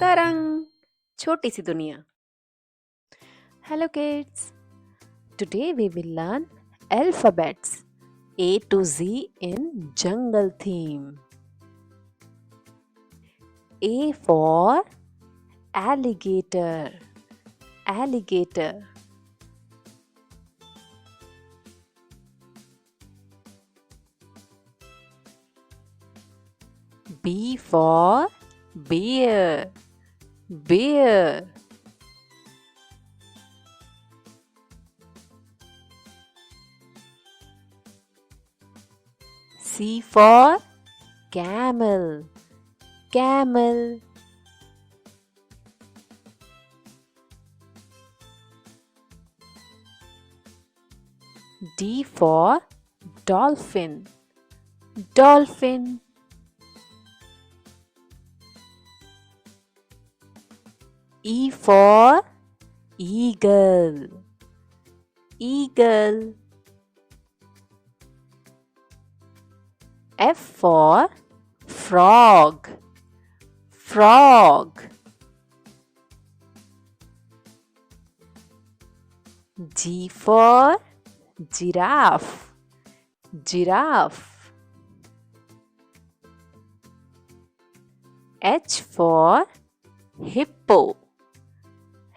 तरंग छोटी सी दुनिया. Hello kids. Today we will learn alphabets A to Z in jungle theme. A for alligator. Alligator. B for bear. Bear. C for camel. Camel. D for dolphin. Dolphin. E for eagle. Eagle. F for frog. Frog. G for giraffe. Giraffe. H for hippo.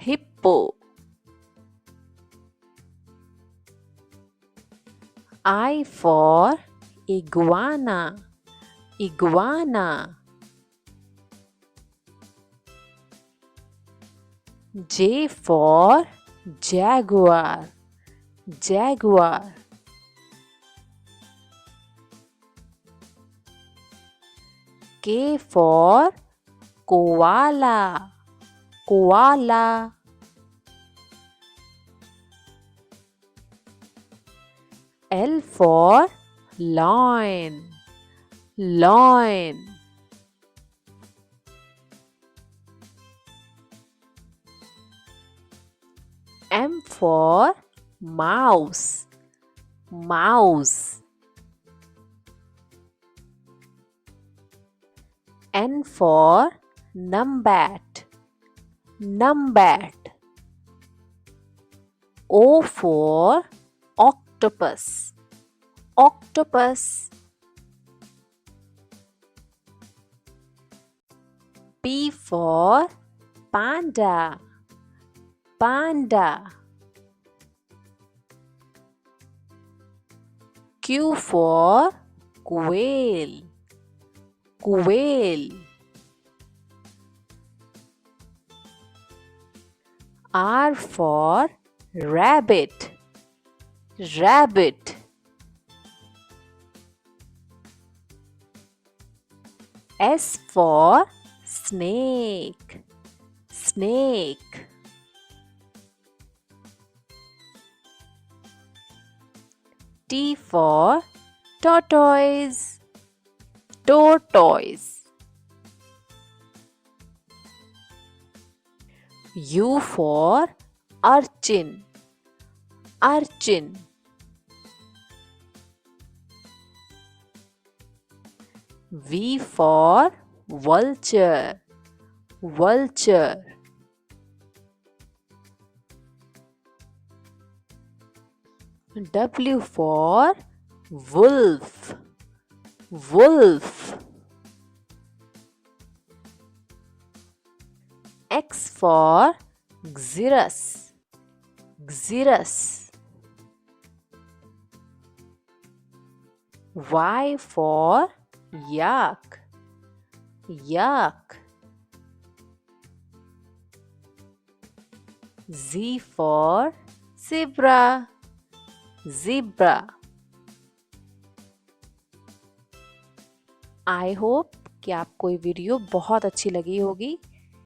Hippo. I for iguana. Iguana. J for jaguar. Jaguar. K for koala. Koala. L for lion. Lion. M for mouse. Mouse. N for numbat. Numbat. O for octopus. Octopus. P for panda. Panda. Q for quail. Quail. R for rabbit. Rabbit. S for snake. Snake. T for tortoise. Tortoise. U for urchin. Urchin. V for vulture. Vulture. W for wolf. Wolf. X for xerus. Xerus. Y for yak. Yak. Z for zebra. Zebra. I hope कि आपको ये video बहुत अच्छी लगी होगी.